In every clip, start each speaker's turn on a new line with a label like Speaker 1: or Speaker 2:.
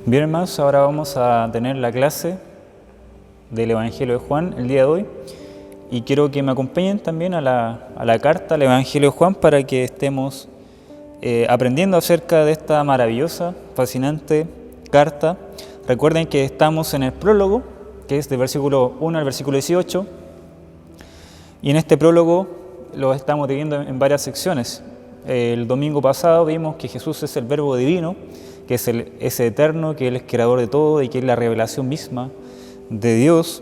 Speaker 1: Bien, hermanos, ahora vamos a tener la clase del Evangelio de Juan el día de hoy y quiero que me acompañen también a la carta al Evangelio de Juan para que estemos aprendiendo acerca de esta maravillosa, fascinante carta. Recuerden que estamos en el prólogo, que es del versículo 1 al versículo 18, y en este prólogo lo estamos dividiendo en varias secciones. El domingo pasado vimos que Jesús es el Verbo divino, que es ese eterno, que Él es creador de todo y que es la revelación misma de Dios.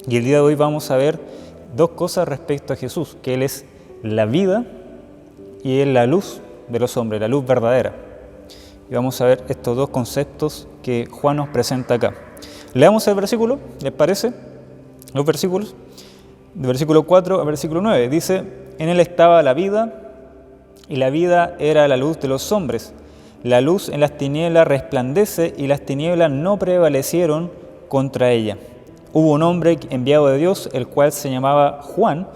Speaker 1: Y el día de hoy vamos a ver dos cosas respecto a Jesús, que Él es la vida y Él es la luz de los hombres, la luz verdadera. Y vamos a ver estos dos conceptos que Juan nos presenta acá. Leamos el versículo, ¿les parece? Los versículos, del versículo 4 al versículo 9, dice: en Él estaba la vida, y la vida era la luz de los hombres. La luz en las tinieblas resplandece, y las tinieblas no prevalecieron contra ella. Hubo un hombre enviado de Dios, el cual se llamaba Juan.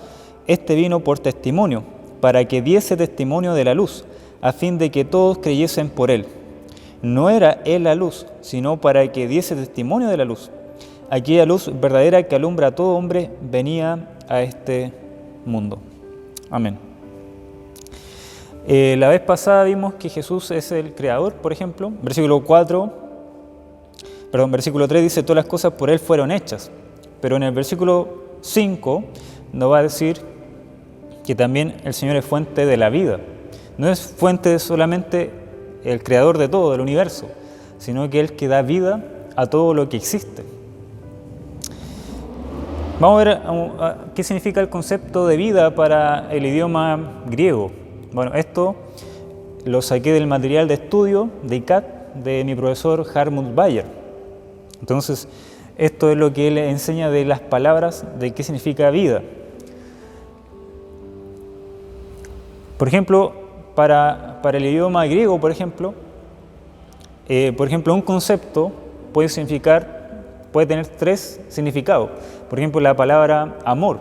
Speaker 1: Este vino por testimonio, para que diese testimonio de la luz, a fin de que todos creyesen por él. No era él la luz, sino para que diese testimonio de la luz. Aquella luz verdadera que alumbra a todo hombre venía a este mundo. Amén. La vez pasada vimos que Jesús es el creador, por ejemplo. Versículo 3 dice: todas las cosas por Él fueron hechas. Pero en el versículo 5 nos va a decir que también el Señor es fuente de la vida. No es fuente solamente el creador de todo, del universo, sino que Él que da vida a todo lo que existe. Vamos a ver qué significa el concepto de vida para el idioma griego. Bueno, esto lo saqué del material de estudio de ICAT de mi profesor Hartmut Bayer. Entonces, esto es lo que él enseña de las palabras de qué significa vida. Por ejemplo, para el idioma griego, por ejemplo, un concepto puede tener tres significados. Por ejemplo, la palabra amor.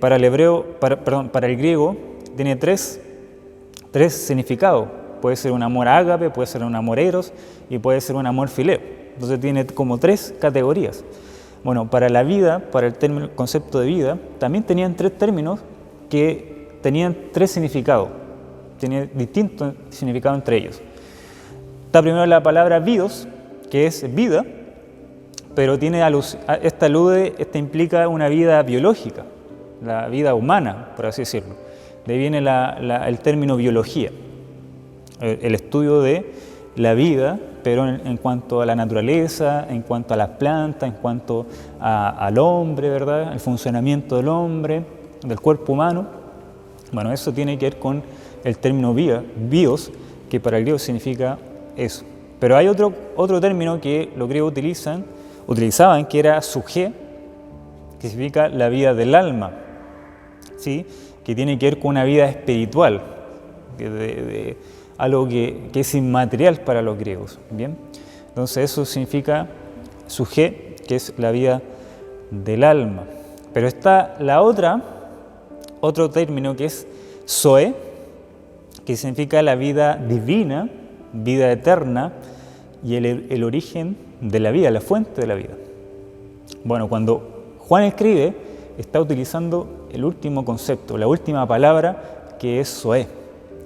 Speaker 1: Para el griego tiene tres significados. Puede ser un amor ágape, puede ser un amor eros y puede ser un amor fileo. Entonces tiene como tres categorías. Bueno, para la vida, para el concepto de vida, también tenían tres términos que tenían tres significados. Tenían distintos significados entre ellos. Está primero la palabra bios, que es vida, pero esta implica una vida biológica, la vida humana, por así decirlo. De ahí viene el término biología, el estudio de la vida, pero en cuanto a la naturaleza, en cuanto a las plantas, en cuanto al hombre, ¿verdad? El funcionamiento del hombre, del cuerpo humano. Bueno, eso tiene que ver con el término bios, que para el griego significa eso. Pero hay otro término que los griegos utilizaban, que era suje, que significa la vida del alma, ¿sí? Que tiene que ver con una vida espiritual, de algo que es inmaterial para los griegos. ¿Bien? Entonces eso significa suje, que es la vida del alma. Pero está otro término que es zoe, que significa la vida divina, vida eterna, y el origen de la vida, la fuente de la vida. Bueno, cuando Juan escribe, está utilizando el último concepto, la última palabra, que es zoe,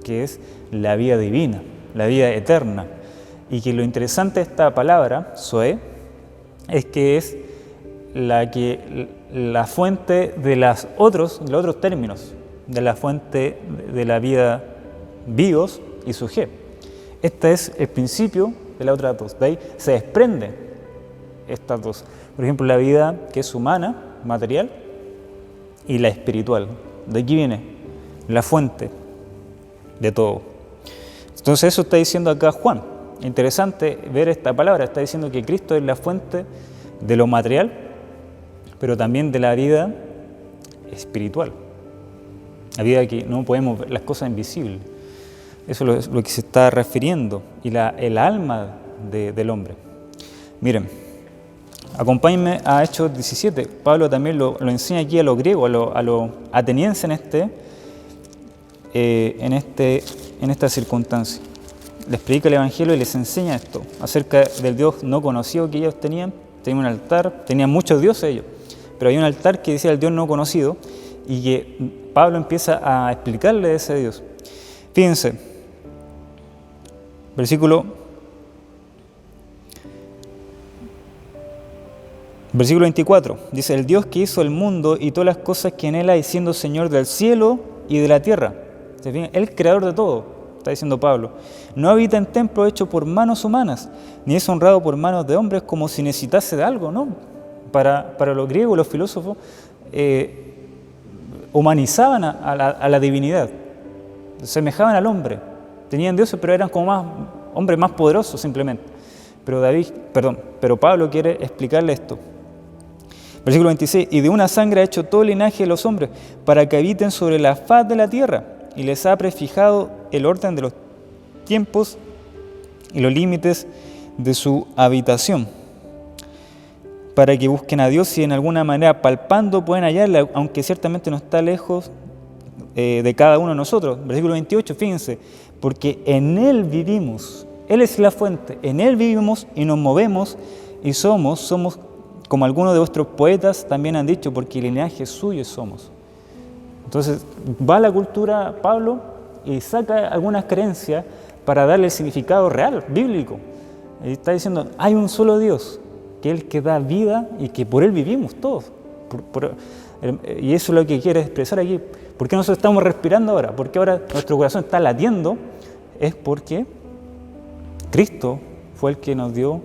Speaker 1: que es la vida divina, la vida eterna. Y que lo interesante de esta palabra, zoe, es que es la fuente de los otros términos, de la fuente de la vida bios y suje. Este es el principio de las otras dos. De ahí se desprenden estas dos. Por ejemplo, la vida que es humana, material, y la espiritual. De aquí viene la fuente de todo. Entonces eso está diciendo acá Juan. Interesante ver esta palabra. Está diciendo que Cristo es la fuente de lo material, pero también de la vida espiritual. La vida que no podemos ver, las cosas invisibles. Eso es lo que se está refiriendo. Y el alma del hombre. Miren, acompáñenme a Hechos 17. Pablo también lo enseña aquí a los griegos, a los atenienses en esta circunstancia. les predica el Evangelio y les enseña esto, acerca del Dios no conocido que ellos tenían. Tenían un altar, tenían muchos dioses ellos, pero hay un altar que decía el Dios no conocido, y que Pablo empieza a explicarle de ese Dios. Fíjense, versículo 24, dice: el Dios que hizo el mundo y todas las cosas que en él hay, siendo Señor del cielo y de la tierra. ¿Se fijan? El creador de todo, está diciendo Pablo. No habita en templo hecho por manos humanas, ni es honrado por manos de hombres como si necesitase de algo, ¿no? Para los griegos, los filósofos, humanizaban a la divinidad, semejaban al hombre. Tenían dioses, pero eran como hombres más poderosos simplemente. Pero Pablo quiere explicarle esto. Versículo 26, y de una sangre ha hecho todo el linaje de los hombres, para que habiten sobre la faz de la tierra, y les ha prefijado el orden de los tiempos y los límites de su habitación, para que busquen a Dios y en alguna manera palpando pueden hallarle, aunque ciertamente no está lejos de cada uno de nosotros. Versículo 28, fíjense, porque en Él vivimos, Él es la fuente, en Él vivimos y nos movemos y somos como algunos de vuestros poetas también han dicho, porque el linaje suyo somos. Entonces va a la cultura Pablo y saca algunas creencias para darle el significado real, bíblico. Y está diciendo, hay un solo Dios, que es el que da vida y que por Él vivimos todos. Y eso es lo que quiere expresar aquí. ¿Por qué nosotros estamos respirando ahora? ¿Por qué ahora nuestro corazón está latiendo? Es porque Cristo fue el que nos dio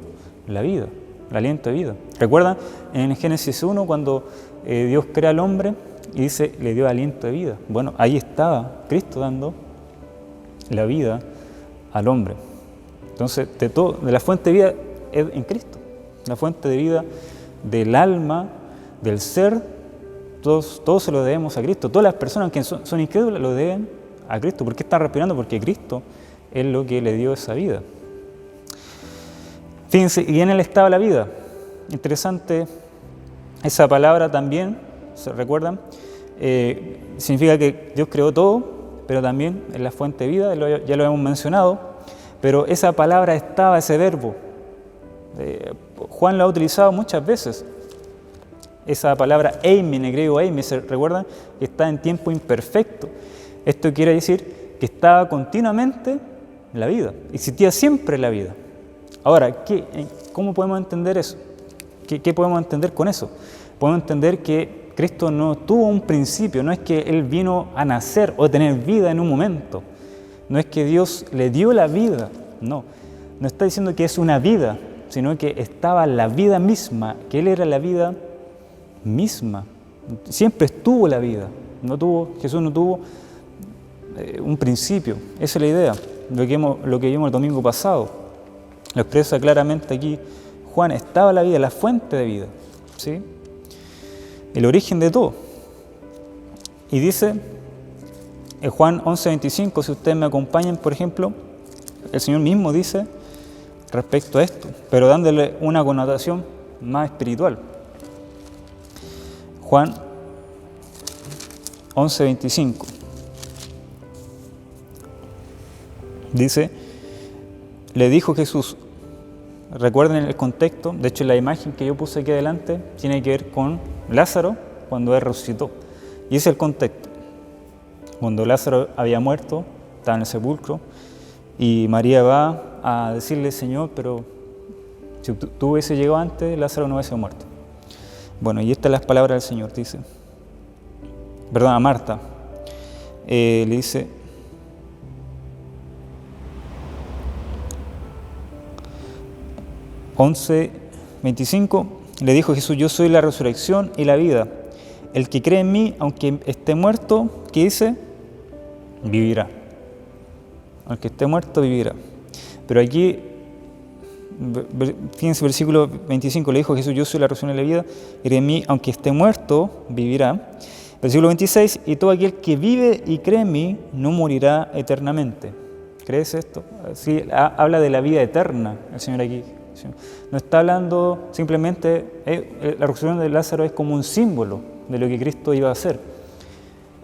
Speaker 1: la vida, el aliento de vida. ¿Recuerdan en Génesis 1 cuando Dios crea al hombre y dice, le dio aliento de vida? Bueno, ahí estaba Cristo dando la vida al hombre. Entonces, de la fuente de vida es en Cristo. La fuente de vida del alma, del ser, todos se lo debemos a Cristo. Todas las personas que son incrédulas lo deben a Cristo. ¿Por qué están respirando? Porque Cristo es lo que le dio esa vida. Fíjense, y en Él estaba la vida. Interesante esa palabra también, ¿se recuerdan? Significa que Dios creó todo, pero también es la fuente de vida, ya lo hemos mencionado, pero esa palabra estaba, ese verbo. Juan lo ha utilizado muchas veces. Esa palabra eime, en el griego eime, ¿se recuerdan? Que está en tiempo imperfecto. Esto quiere decir que estaba continuamente la vida, existía siempre la vida. Ahora, ¿cómo podemos entender eso? ¿Qué podemos entender con eso? Podemos entender que Cristo no tuvo un principio, no es que Él vino a nacer o tener vida en un momento, no es que Dios le dio la vida, no está diciendo que es una vida, sino que estaba la vida misma, que Él era la vida misma, siempre estuvo la vida, Jesús no tuvo un principio. Esa es la idea, lo que vimos el domingo pasado. Lo expresa claramente aquí Juan, estaba la vida, la fuente de vida, ¿sí? El origen de todo. Y dice en Juan 11:25, si ustedes me acompañan, por ejemplo, el Señor mismo dice respecto a esto, pero dándole una connotación más espiritual. Juan 11:25 dice, le dijo Jesús, recuerden el contexto, de hecho la imagen que yo puse aquí adelante tiene que ver con Lázaro cuando Él resucitó, y ese es el contexto. Cuando Lázaro había muerto, estaba en el sepulcro, y María va a decirle, Señor, pero si tú hubiese llegado antes, Lázaro no hubiese muerto. Bueno, y estas son las palabras del Señor, dice, a Marta, le dice, (11:25) le dijo Jesús, yo soy la resurrección y la vida. El que cree en mí, aunque esté muerto, ¿qué dice? Vivirá. Aunque esté muerto, vivirá. Pero aquí, fíjense, versículo 25, le dijo Jesús, yo soy la resurrección y la vida, y cree en mí, aunque esté muerto, vivirá. Versículo 26, y todo aquel que vive y cree en mí, no morirá eternamente. ¿Crees esto? Sí, habla de la vida eterna, el Señor aquí. No está hablando simplemente, la resurrección de Lázaro es como un símbolo de lo que Cristo iba a hacer,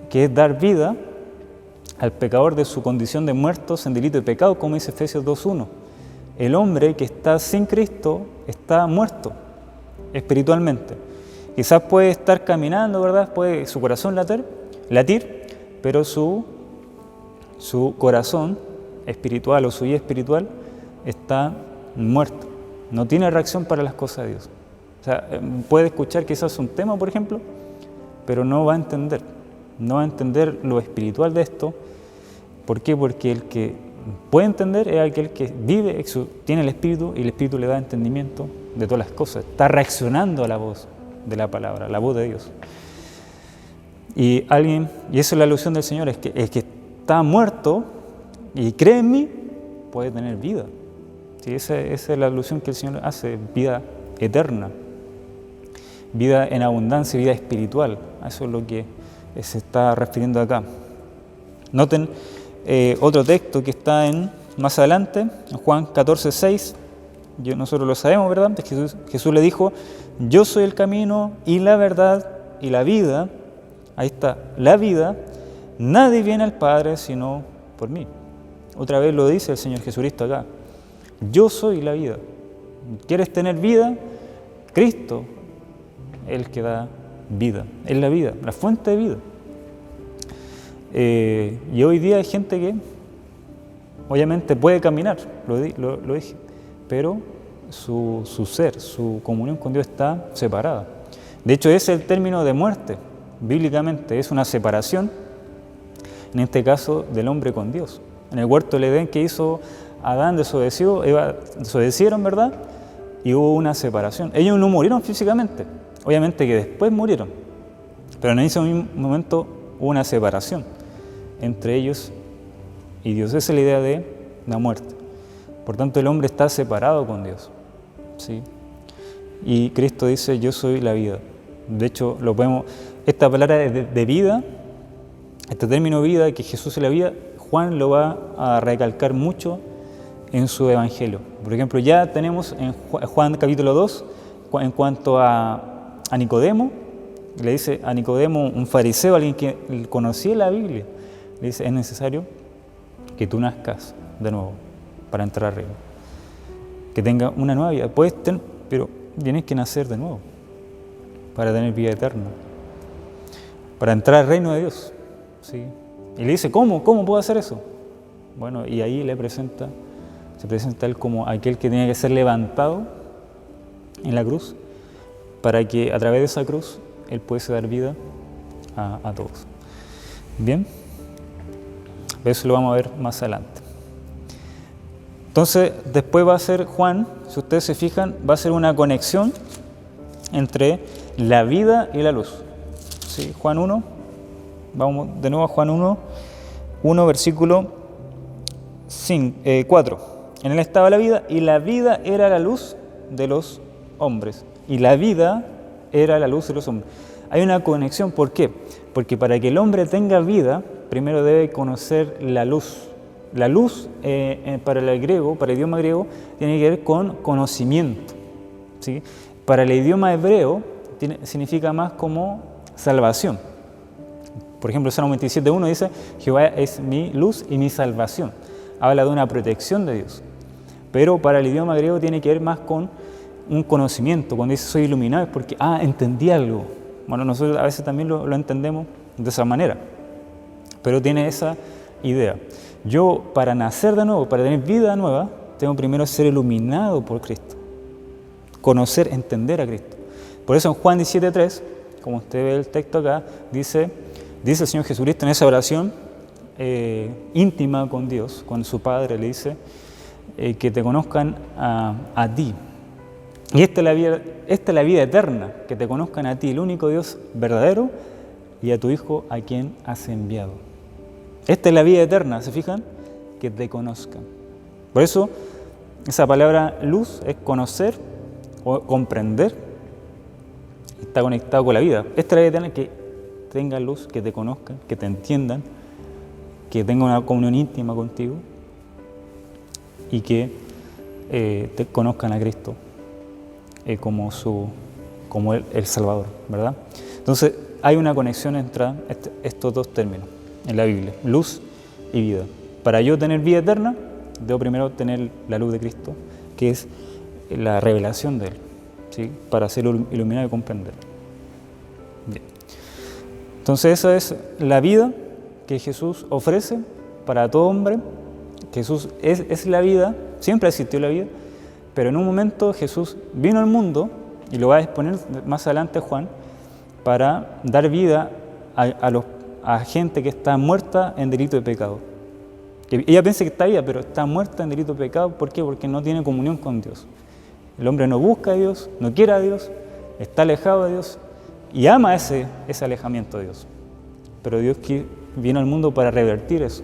Speaker 1: que es dar vida al pecador de su condición de muertos en delito y pecado, como dice Efesios 2:1. El hombre que está sin Cristo está muerto espiritualmente. Quizás puede estar caminando, ¿verdad? Puede su corazón latir, pero su corazón espiritual o su vida espiritual está muerto. No tiene reacción para las cosas de Dios. O sea, puede escuchar quizás un tema, por ejemplo, pero no va a entender. No va a entender lo espiritual de esto. ¿Por qué? Porque el que puede entender es aquel que vive, tiene el Espíritu y el Espíritu le da entendimiento de todas las cosas. Está reaccionando a la voz de la palabra, a la voz de Dios. Y eso es la alusión del Señor, es que el que está muerto y cree en mí puede tener vida. Sí, esa es la alusión que el Señor hace, vida eterna, vida en abundancia, vida espiritual. A eso es lo que se está refiriendo acá. Noten otro texto que está más adelante, en Juan 14:6. Nosotros lo sabemos, ¿verdad? Jesús le dijo: yo soy el camino y la verdad y la vida. Ahí está, la vida. Nadie viene al Padre sino por mí. Otra vez lo dice el Señor Jesucristo acá. Yo soy la vida. ¿Quieres tener vida? Cristo, el que da vida. Es la vida, la fuente de vida. Y hoy día hay gente que obviamente puede caminar, lo dije, pero su ser, su comunión con Dios está separada. De hecho, ese es el término de muerte, bíblicamente, es una separación, en este caso, del hombre con Dios. En el huerto del Edén que hizo Adán, desobedecieron, ¿verdad? Y hubo una separación. Ellos no murieron físicamente, obviamente que después murieron, pero en ese mismo momento hubo una separación entre ellos y Dios. Esa es la idea de la muerte. Por tanto, el hombre está separado con Dios, ¿sí? Y Cristo dice: yo soy la vida. De hecho, esta palabra de vida, este término vida, que Jesús es la vida, Juan lo va a recalcar mucho en su evangelio. Por ejemplo, ya tenemos en Juan capítulo 2, en cuanto a Nicodemo, le dice a Nicodemo, un fariseo, alguien que conocía la Biblia, le dice: es necesario que tú nazcas de nuevo para entrar al reino, que tenga una nueva vida. Puedes tener, pero tienes que nacer de nuevo para tener vida eterna, para entrar al reino de Dios, ¿sí? Y le dice: ¿cómo puedo hacer eso? Bueno, y ahí se presenta él como aquel que tenía que ser levantado en la cruz, para que a través de esa cruz él pudiese dar vida a todos. Bien, eso lo vamos a ver más adelante. Entonces, después va a ser Juan, si ustedes se fijan, va a ser una conexión entre la vida y la luz. ¿Sí? Juan 1, vamos de nuevo a Juan 1, versículo 4. En él estaba la vida, y la vida era la luz de los hombres. Y la vida era la luz de los hombres. Hay una conexión, ¿por qué? Porque para que el hombre tenga vida, primero debe conocer la luz. La luz, para el idioma griego, tiene que ver con conocimiento, ¿sí? Para el idioma hebreo, significa más como salvación. Por ejemplo, Salmo 27:1 dice: Jehová es mi luz y mi salvación. Habla de una protección de Dios. Pero para el idioma griego tiene que ver más con un conocimiento. Cuando dice soy iluminado es porque, entendí algo. Bueno, nosotros a veces también lo entendemos de esa manera, pero tiene esa idea. Yo, para nacer de nuevo, para tener vida nueva, tengo primero que ser iluminado por Cristo, conocer, entender a Cristo. Por eso en Juan 17:3, como usted ve el texto acá, dice el Señor Jesucristo en esa oración íntima con Dios, con su Padre, le dice que te conozcan a ti. Y esta es la vida eterna, que te conozcan a ti, el único Dios verdadero, y a tu Hijo a quien has enviado. Esta es la vida eterna, ¿se fijan? Que te conozcan. Por eso, esa palabra luz es conocer o comprender. Está conectado con la vida. Esta es la vida eterna, que tengan luz, que te conozcan, que te entiendan, que tengan una comunión íntima contigo y que te conozcan a Cristo como el Salvador, ¿verdad? Entonces, hay una conexión entre estos dos términos en la Biblia, luz y vida. Para yo tener vida eterna, debo primero tener la luz de Cristo, que es la revelación de Él, ¿sí? Para ser iluminado y comprender. Bien. Entonces esa es la vida que Jesús ofrece para todo hombre. Jesús es la vida, siempre existió la vida, pero en un momento Jesús vino al mundo, y lo va a exponer más adelante Juan, para dar vida a gente que está muerta en delito de pecado. Ella piensa que está viva, pero está muerta en delito de pecado. ¿Por qué? Porque no tiene comunión con Dios. El hombre no busca a Dios, no quiere a Dios, está alejado de Dios y ama ese alejamiento de Dios. Pero Dios vino al mundo para revertir eso,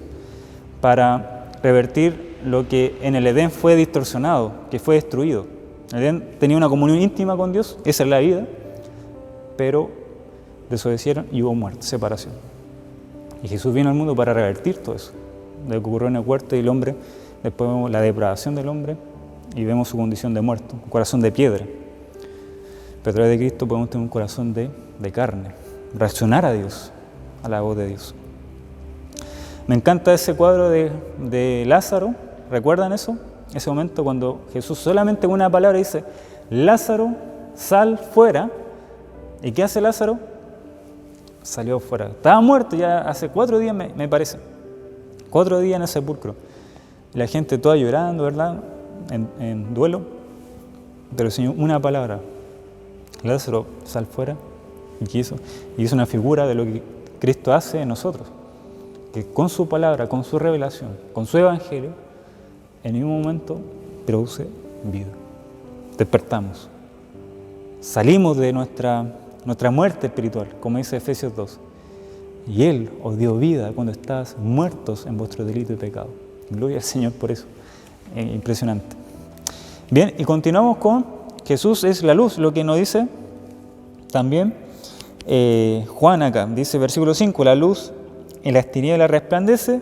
Speaker 1: para revertir lo que en el Edén fue distorsionado, que fue destruido. El Edén tenía una comunión íntima con Dios, esa es la vida, pero desobedecieron y hubo muerte, separación. Y Jesús vino al mundo para revertir todo eso, lo que ocurrió en el huerto y el hombre, después vemos la depravación del hombre y vemos su condición de muerto, un corazón de piedra. Pero a través de Cristo podemos tener un corazón de carne, reaccionar a Dios, a la voz de Dios. Me encanta ese cuadro de Lázaro, ¿recuerdan eso? Ese momento cuando Jesús solamente con una palabra dice, Lázaro, sal fuera. ¿Y qué hace Lázaro? Salió fuera. Estaba muerto ya hace 4 días, me parece. 4 días en el sepulcro. La gente toda llorando, ¿verdad? En duelo. Pero el Señor, una palabra. Lázaro, sal fuera. Y es una figura de lo que Cristo hace en nosotros. Que con su palabra, con su revelación, con su evangelio, en ningún momento produce vida. Despertamos. Salimos de nuestra muerte espiritual, como dice Efesios 2. Y Él os dio vida cuando estabas muertos en vuestro delito y pecado. Gloria al Señor por eso. Impresionante. Bien, y continuamos con Jesús es la luz, lo que nos dice también Juan acá. Dice versículo 5, la luz en las tinieblas resplandece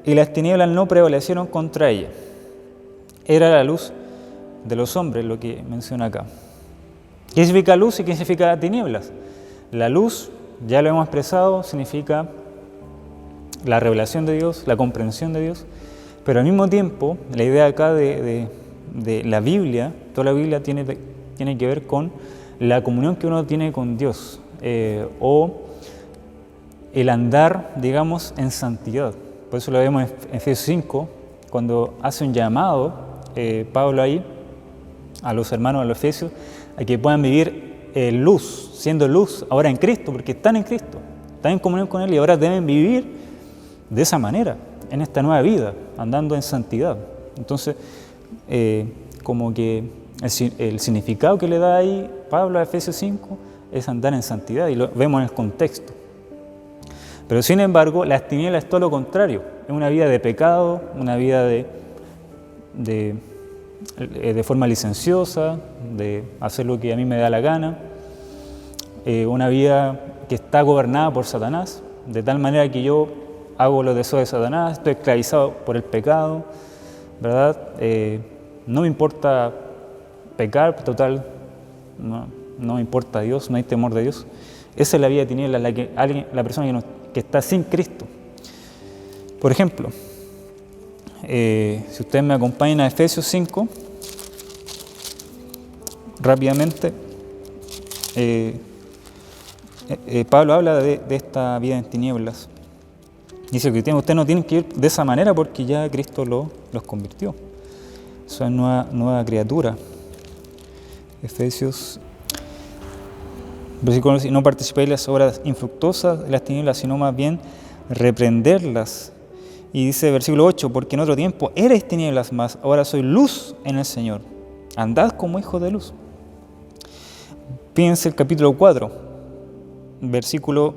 Speaker 1: y las tinieblas no prevalecieron contra ella. Era la luz de los hombres, lo que menciona acá. ¿Qué significa luz y qué significa tinieblas? La luz, ya lo hemos expresado, significa la revelación de Dios, la comprensión de Dios, pero al mismo tiempo, la idea acá de la Biblia, toda la Biblia tiene que ver con la comunión que uno tiene con Dios, o el andar, digamos, en santidad. Por eso lo vemos en Efesios 5, cuando hace un llamado Pablo ahí a los hermanos, a los efesios, a que puedan vivir luz, siendo luz ahora en Cristo, porque están en Cristo, están en comunión con Él y ahora deben vivir de esa manera, en esta nueva vida, andando en santidad. Entonces, como que el significado que le da ahí Pablo a Efesios 5 es andar en santidad, y lo vemos en el contexto. Pero sin embargo, las tinieblas es todo lo contrario, es una vida de pecado, una vida de forma licenciosa, de hacer lo que a mí me da la gana, una vida que está gobernada por Satanás, de tal manera que yo hago los deseos de Satanás, estoy esclavizado por el pecado, ¿verdad? No me importa pecar, total, no me importa Dios, no hay temor de Dios. Esa es la vida de tinieblas, la persona que está sin Cristo. Por ejemplo, si ustedes me acompañan a Efesios 5, rápidamente, Pablo habla de esta vida en tinieblas. Dice que ustedes no tienen que ir de esa manera porque ya Cristo los convirtió. Son nueva criatura. Efesios, versículo 11, no participéis en las obras infructuosas de las tinieblas, sino más bien reprenderlas. Y dice versículo 8, porque en otro tiempo erais tinieblas, mas ahora sois luz en el Señor. Andad como hijos de luz. Fíjense el capítulo 4, versículo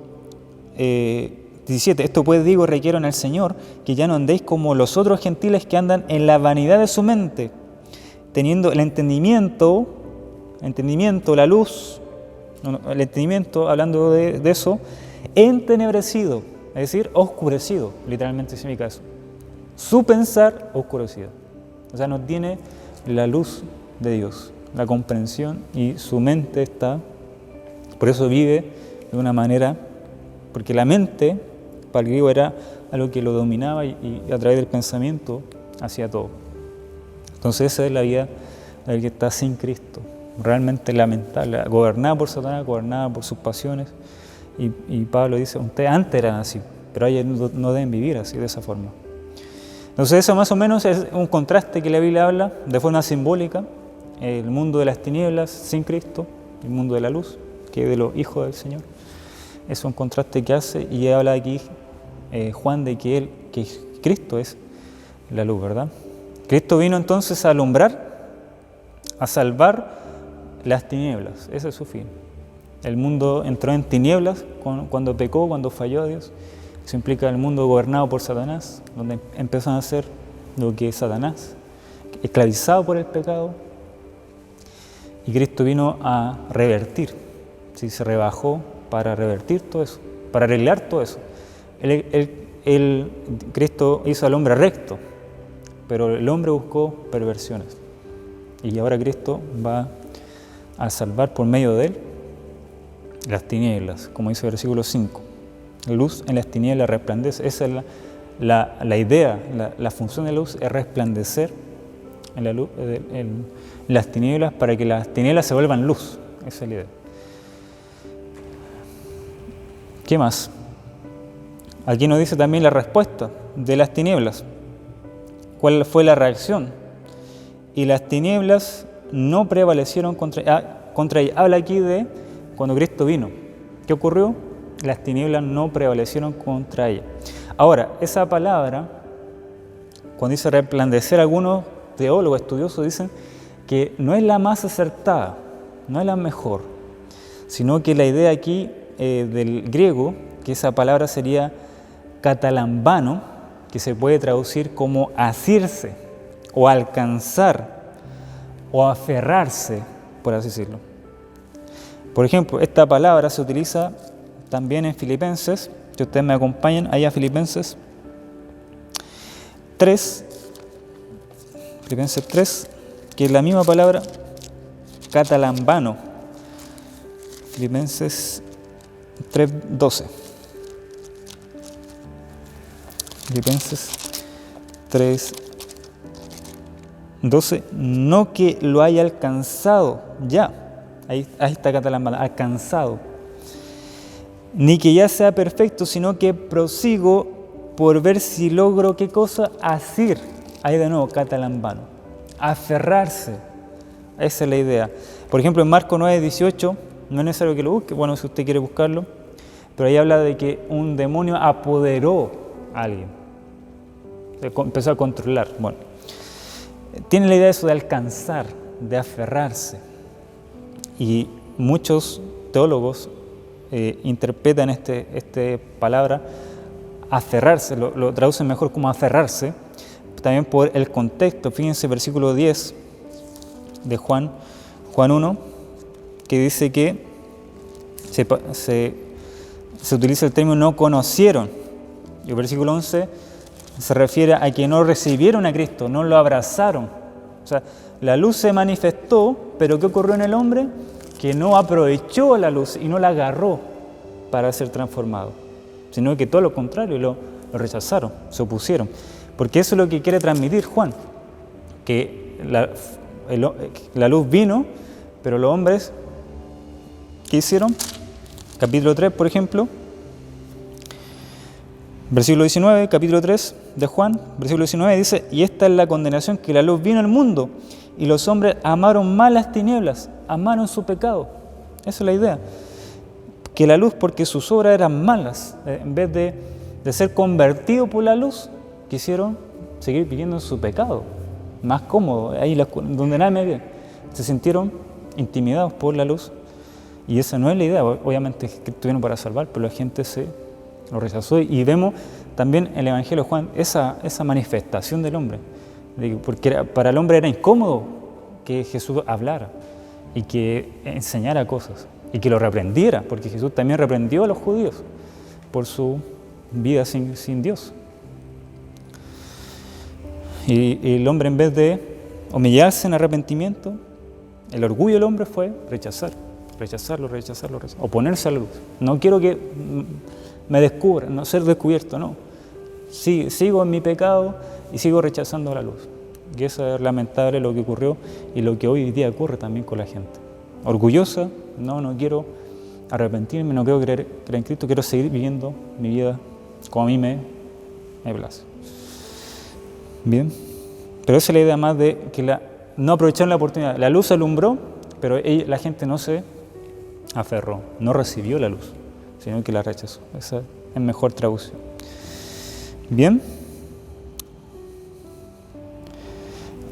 Speaker 1: 17. Esto pues digo, requiero en el Señor, que ya no andéis como los otros gentiles que andan en la vanidad de su mente, teniendo el entendimiento, la luz, el entendimiento, hablando de eso, entenebrecido, es decir, oscurecido, literalmente significa eso. Su pensar oscurecido. O sea, no tiene la luz de Dios, la comprensión, y su mente está, por eso vive de una manera, porque la mente para el griego era algo que lo dominaba y a través del pensamiento hacía todo. Entonces esa es la vida del que está sin Cristo, realmente lamentable, gobernada por Satanás, gobernada por sus pasiones. Y Pablo dice, ustedes antes eran así, pero ellos no deben vivir así, de esa forma. Entonces eso más o menos es un contraste que la Biblia habla de forma simbólica, el mundo de las tinieblas sin Cristo, el mundo de la luz, que es de los hijos del Señor. Es un contraste que hace y habla aquí Juan de que Cristo es la luz, ¿verdad? Cristo vino entonces a alumbrar, a salvar las tinieblas, ese es su fin. El mundo entró en tinieblas cuando pecó, cuando falló a Dios. Eso implica el mundo gobernado por Satanás, donde empezó a hacer lo que es Satanás, esclavizado por el pecado. Y Cristo vino a revertir, ¿sí? Se rebajó para revertir todo eso, para arreglar todo eso. Cristo hizo al hombre recto, pero el hombre buscó perversiones. Y ahora Cristo va a salvar por medio de él las tinieblas, como dice el versículo 5. La luz en las tinieblas resplandece. Esa es la idea, la función de la luz es resplandecer en la luz, en las tinieblas para que las tinieblas se vuelvan luz. Esa es la idea. ¿Qué más? Aquí nos dice también la respuesta de las tinieblas. ¿Cuál fue la reacción? Y las tinieblas no prevalecieron contra ella. Habla aquí de cuando Cristo vino. ¿Qué ocurrió? Las tinieblas no prevalecieron contra ella. Ahora, esa palabra, cuando dice resplandecer, algunos teólogos estudiosos dicen que no es la más acertada, no es la mejor, sino que la idea aquí del griego, que esa palabra sería catalambano, que se puede traducir como asirse, o alcanzar, o aferrarse, por así decirlo. Por ejemplo, esta palabra se utiliza también en Filipenses, si ustedes me acompañan, ahí a Filipenses 3, Filipenses 3, que es la misma palabra, catalambano, Filipenses 3:12. Filipenses 3:12, no que lo haya alcanzado ya, ahí está catalambano, alcanzado, ni que ya sea perfecto, sino que prosigo por ver si logro, ¿qué cosa? Asir, ahí de nuevo, catalambano, aferrarse, esa es la idea. Por ejemplo, en Marcos 9:18, no es necesario que lo busque, bueno, si usted quiere buscarlo, pero ahí habla de que un demonio apoderó a alguien, empezó a controlar. Bueno, tiene la idea de eso de alcanzar, de aferrarse, y muchos teólogos interpretan esta palabra aferrarse, lo traducen mejor como aferrarse, también por el contexto. Fíjense versículo 10 de Juan 1, que dice que se utiliza el término no conocieron, y el versículo 11 se refiere a que no recibieron a Cristo, no lo abrazaron. O sea, la luz se manifestó, pero ¿qué ocurrió en el hombre? Que no aprovechó la luz y no la agarró para ser transformado, sino que todo lo contrario, lo rechazaron, se opusieron. Porque eso es lo que quiere transmitir Juan, que la luz vino, pero los hombres, ¿qué hicieron? Capítulo 3, por ejemplo, versículo 19, capítulo 3 de Juan, versículo 19 dice, y esta es la condenación, que la luz vino al mundo, y los hombres amaron más las tinieblas, amaron su pecado. Esa es la idea. Que la luz, porque sus obras eran malas, en vez de ser convertidos por la luz, quisieron seguir viviendo en su pecado, más cómodo, ahí donde nadie me ve. Se sintieron intimidados por la luz, y esa no es la idea. Obviamente que estuvieron para salvar, pero la gente lo rechazó, y vemos también en el Evangelio de Juan esa manifestación del hombre, porque para el hombre era incómodo que Jesús hablara y que enseñara cosas y que lo reprendiera, porque Jesús también reprendió a los judíos por su vida sin Dios. Y el hombre, en vez de humillarse en arrepentimiento, el orgullo del hombre fue rechazarlo, oponerse a la luz. No quiero que me descubra, no ser descubierto, no. Sí, sigo en mi pecado y sigo rechazando la luz. Y eso es lamentable lo que ocurrió y lo que hoy día ocurre también con la gente. Orgullosa, no quiero arrepentirme, no quiero creer en Cristo, quiero seguir viviendo mi vida como a mí me place. Bien, pero esa es la idea más de que no aprovecharon la oportunidad. La luz alumbró, pero la gente no se aferró, no recibió la luz, sino que la rechazó. Esa es mejor traducción. Bien.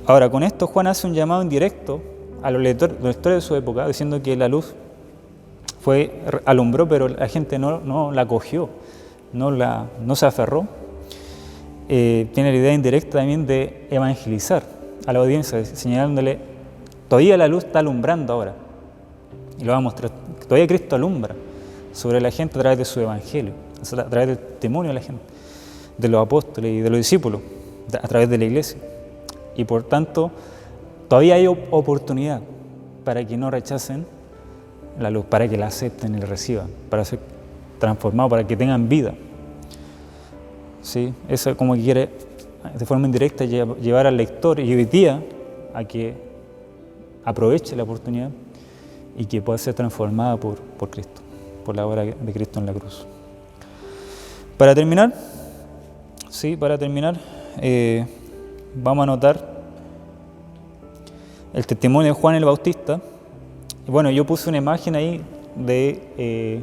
Speaker 1: Ahora, con esto Juan hace un llamado indirecto a los lectores de su época, diciendo que la luz alumbró, pero la gente no la cogió, no se aferró. Tiene la idea indirecta también de evangelizar a la audiencia, señalándole, todavía la luz está alumbrando ahora. Y lo va a mostrar, todavía Cristo alumbra sobre la gente a través de su evangelio, a través del testimonio de la gente, de los apóstoles y de los discípulos, a través de la iglesia. Y por tanto, todavía hay oportunidad para que no rechacen la luz, para que la acepten y la reciban, para ser transformados, para que tengan vida. ¿Sí? Eso es como que quiere, de forma indirecta, llevar al lector y hoy día a que aproveche la oportunidad y que pueda ser transformada por Cristo, por la obra de Cristo en la cruz. Para terminar, vamos a notar el testimonio de Juan el Bautista. Y bueno, yo puse una imagen ahí de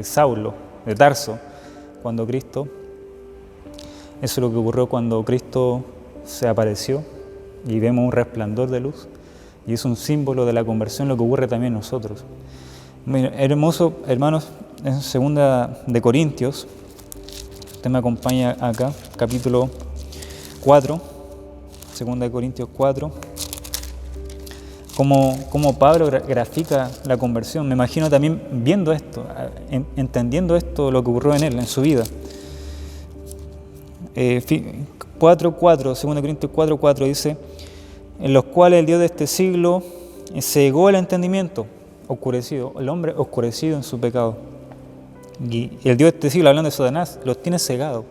Speaker 1: Saulo, de Tarso, cuando Cristo, eso es lo que ocurrió cuando Cristo se apareció y vemos un resplandor de luz, y es un símbolo de la conversión, lo que ocurre también en nosotros. Miren, hermoso, hermanos, en 2 de Corintios, usted me acompaña acá, capítulo 4, 2 de Corintios 4, cómo Pablo grafica la conversión. Me imagino también viendo esto, entendiendo esto, lo que ocurrió en él, en su vida. 2 Corintios 4:4 dice, en los cuales el Dios de este siglo cegó el entendimiento, oscurecido, el hombre oscurecido en su pecado. Y el Dios de este siglo, hablando de Satanás, los tiene cegados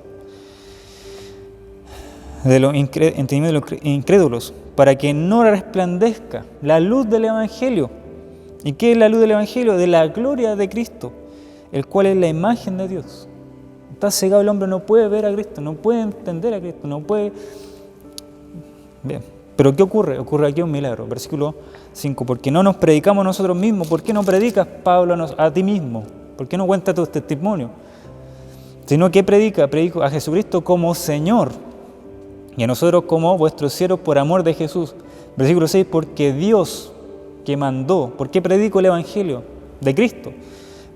Speaker 1: de los entendimientos de los incrédulos, para que no resplandezca la luz del Evangelio. ¿Y qué es la luz del Evangelio? De la gloria de Cristo, el cual es la imagen de Dios. Está cegado el hombre, no puede ver a Cristo, no puede entender a Cristo, no puede... Bien, pero ¿qué ocurre? Ocurre aquí un milagro. Versículo 5, porque no nos predicamos nosotros mismos. ¿Por qué no predicas, Pablo, a ti mismo? ¿Por qué no cuentas tu testimonio? Sino que predico a Jesucristo como Señor, y a nosotros como vuestros siervos por amor de Jesús. Versículo 6, porque Dios que mandó, ¿por qué predico el Evangelio de Cristo?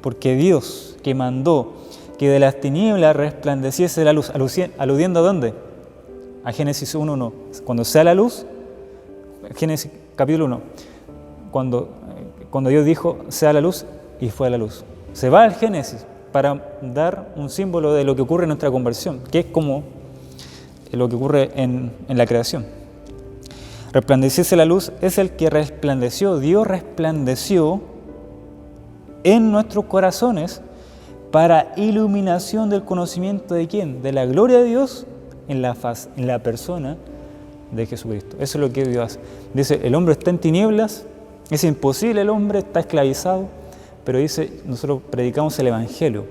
Speaker 1: Porque Dios que mandó que de las tinieblas resplandeciese la luz, aludiendo ¿a dónde? A Génesis 1:1. Cuando sea la luz, Génesis capítulo 1, cuando Dios dijo, sea la luz, y fue la luz. Se va al Génesis para dar un símbolo de lo que ocurre en nuestra conversión, que es como lo que ocurre en la creación. Resplandeciese la luz es el que resplandeció, Dios resplandeció en nuestros corazones para iluminación del conocimiento de ¿quién? De la gloria de Dios en la persona de Jesucristo. Eso es lo que Dios hace. Dice, el hombre está en tinieblas, es imposible, el hombre está esclavizado, pero dice, nosotros predicamos el Evangelio,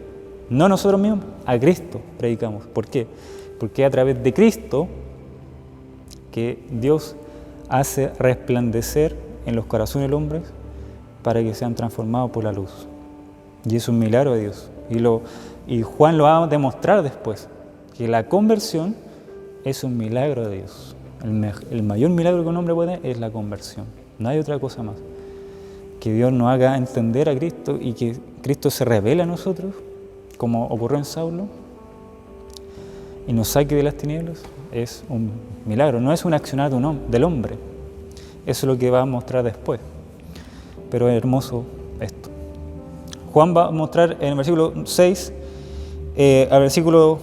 Speaker 1: no nosotros mismos, a Cristo predicamos. ¿Por qué? Porque a través de Cristo que Dios hace resplandecer en los corazones del hombre para que sean transformados por la luz. Y es un milagro de Dios. Y Juan lo va a demostrar después, que la conversión es un milagro de Dios. El mayor milagro que un hombre puede es la conversión. No hay otra cosa más. Que Dios nos haga entender a Cristo y que Cristo se revele a nosotros, como ocurrió en Saulo, y nos saque de las tinieblas, es un milagro. No es un accionar del hombre. Eso es lo que va a mostrar después. Pero es hermoso esto. Juan va a mostrar en el versículo 6 al versículo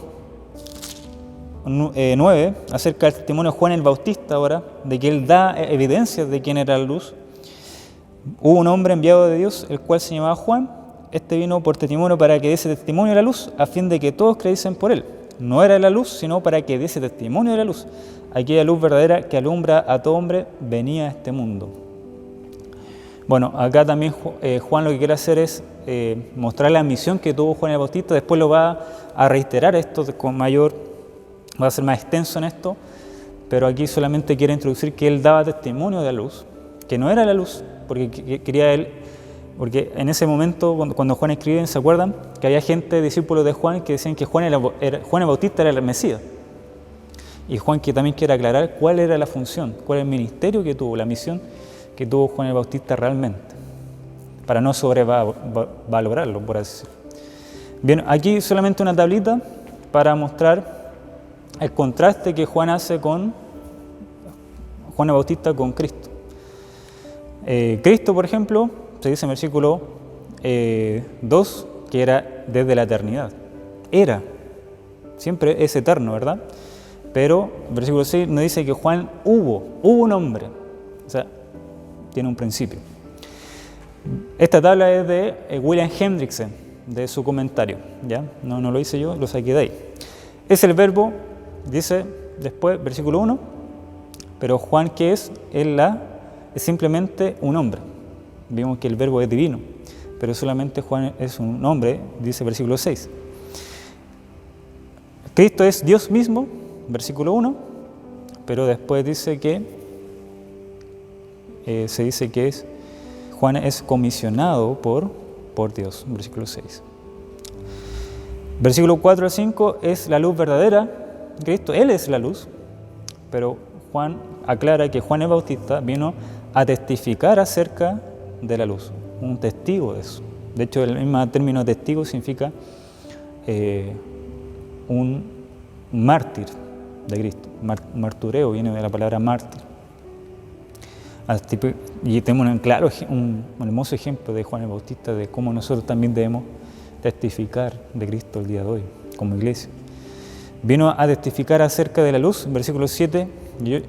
Speaker 1: 9 acerca del testimonio de Juan el Bautista ahora, de que él da evidencias de quién era la luz. Hubo un hombre enviado de Dios, el cual se llamaba Juan. este vino por testimonio para que diese testimonio de la luz, a fin de que todos creyesen por él. No era la luz, sino para que diese testimonio de la luz. Aquella luz verdadera que alumbra a todo hombre venía a este mundo. Bueno, acá también Juan lo que quiere hacer es mostrar la misión que tuvo Juan el Bautista. Después lo va a reiterar esto con mayor, va a ser más extenso en esto, pero aquí solamente quiere introducir que él daba testimonio de la luz, que no era la luz, porque quería él, porque en ese momento cuando Juan escribe, ¿se acuerdan? Que había gente, discípulos de Juan, que decían que Juan el Bautista era el Mesías. Y Juan que también quiere aclarar cuál era la función, cuál era el ministerio que tuvo, la misión que tuvo Juan el Bautista realmente, para no sobrevalorarlo, por así decirlo. Bien, aquí solamente una tablita para mostrar el contraste que Juan hace con Juan el Bautista con Cristo. Cristo, por ejemplo, se dice en versículo 2 que era desde la eternidad. Era, siempre es eterno, ¿verdad? Pero el versículo 6 nos dice que Juan hubo un hombre, o sea, tiene un principio. Esta tabla es de William Hendrickson, de su comentario, ¿ya? No lo hice yo, lo saqué de ahí. Es el verbo, dice después, versículo 1, pero Juan, ¿qué es? Es simplemente un hombre. Vimos que el verbo es divino, pero solamente Juan es un hombre, dice versículo 6. Cristo es Dios mismo, versículo 1, pero después dice que se dice que Juan es comisionado por Dios, versículo 6. Versículo 4 al 5 es la luz verdadera, Cristo, Él es la luz, pero Juan aclara que Juan el Bautista vino a testificar acerca de la luz, un testigo de eso. De hecho, el mismo término testigo significa un mártir de Cristo. Martureo viene de la palabra mártir. Y tenemos un hermoso ejemplo de Juan el Bautista de cómo nosotros también debemos testificar de Cristo el día de hoy, como iglesia. Vino a testificar acerca de la luz, en versículos 7 y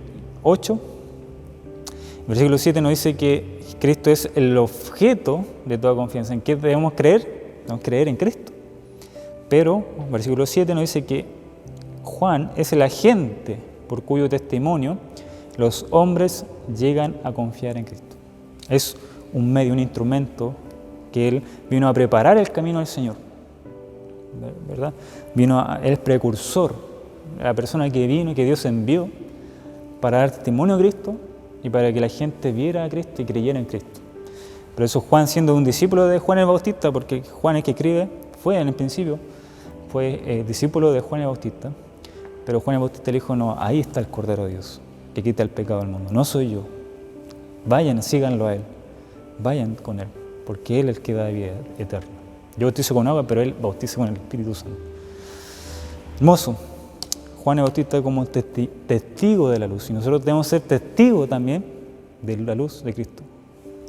Speaker 1: 8. Versículo 7 nos dice que Cristo es el objeto de toda confianza. ¿En qué debemos creer? Debemos creer en Cristo. Pero, versículo 7 nos dice que Juan es el agente por cuyo testimonio los hombres llegan a confiar en Cristo. Es un medio, un instrumento que Él vino a preparar el camino del Señor, ¿verdad? Él es precursor, la persona que vino y que Dios envió para dar testimonio a Cristo y para que la gente viera a Cristo y creyera en Cristo. Por eso Juan, siendo un discípulo de Juan el Bautista, porque Juan es que escribe, fue en el principio, fue discípulo de Juan el Bautista, pero Juan el Bautista le dijo, no, ahí está el Cordero de Dios, que quita el pecado del mundo, no soy yo. Vayan, síganlo a Él, vayan con Él, porque Él es el que da vida eterna. Yo bautizo con agua, pero Él bautiza con el Espíritu Santo. Hermoso. Juan el Bautista como testigo de la luz, y nosotros debemos ser testigos también de la luz de Cristo.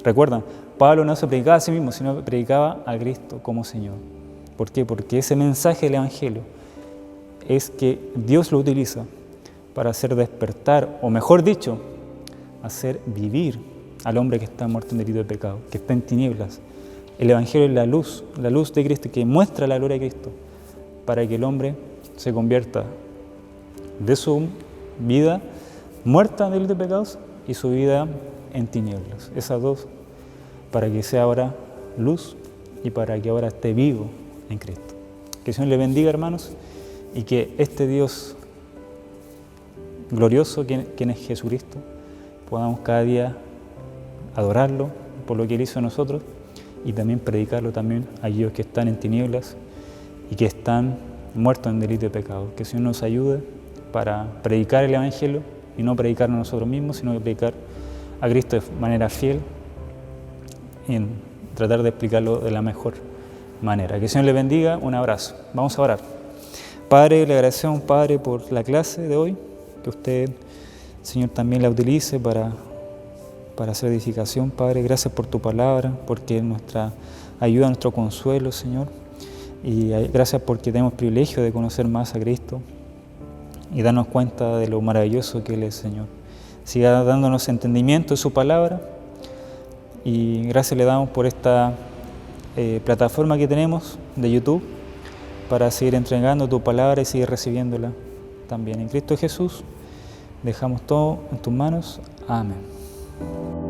Speaker 1: Recuerdan, Pablo no se predicaba a sí mismo, sino que predicaba a Cristo como Señor. ¿Por qué? Porque ese mensaje del Evangelio es que Dios lo utiliza para hacer despertar, o mejor dicho, hacer vivir al hombre que está muerto en delito de pecado, que está en tinieblas. El Evangelio es la luz de Cristo que muestra la gloria de Cristo para que el hombre se convierta de su vida muerta en delito de pecados y su vida en tinieblas. Esas dos, para que sea ahora luz y para que ahora esté vivo en Cristo. Que el Señor le bendiga, hermanos, y que este Dios glorioso, quien es Jesucristo, podamos cada día adorarlo por lo que Él hizo en nosotros y también predicarlo también a aquellos que están en tinieblas y que están muertos en delito de pecado. Que el Señor nos ayude para predicar el Evangelio y no predicarnos a nosotros mismos, sino que predicar a Cristo de manera fiel y en tratar de explicarlo de la mejor manera. Que el Señor le bendiga. Un abrazo. Vamos a orar. Padre, le agradecemos, Padre, por la clase de hoy, que usted, Señor, también la utilice para hacer edificación, Padre. Gracias por tu palabra, porque es nuestra ayuda, nuestro consuelo, Señor. Y gracias porque tenemos el privilegio de conocer más a Cristo y darnos cuenta de lo maravilloso que Él es, Señor. Siga dándonos entendimiento de su palabra y gracias le damos por esta plataforma que tenemos de YouTube para seguir entregando tu palabra y seguir recibiéndola también. En Cristo Jesús dejamos todo en tus manos. Amén.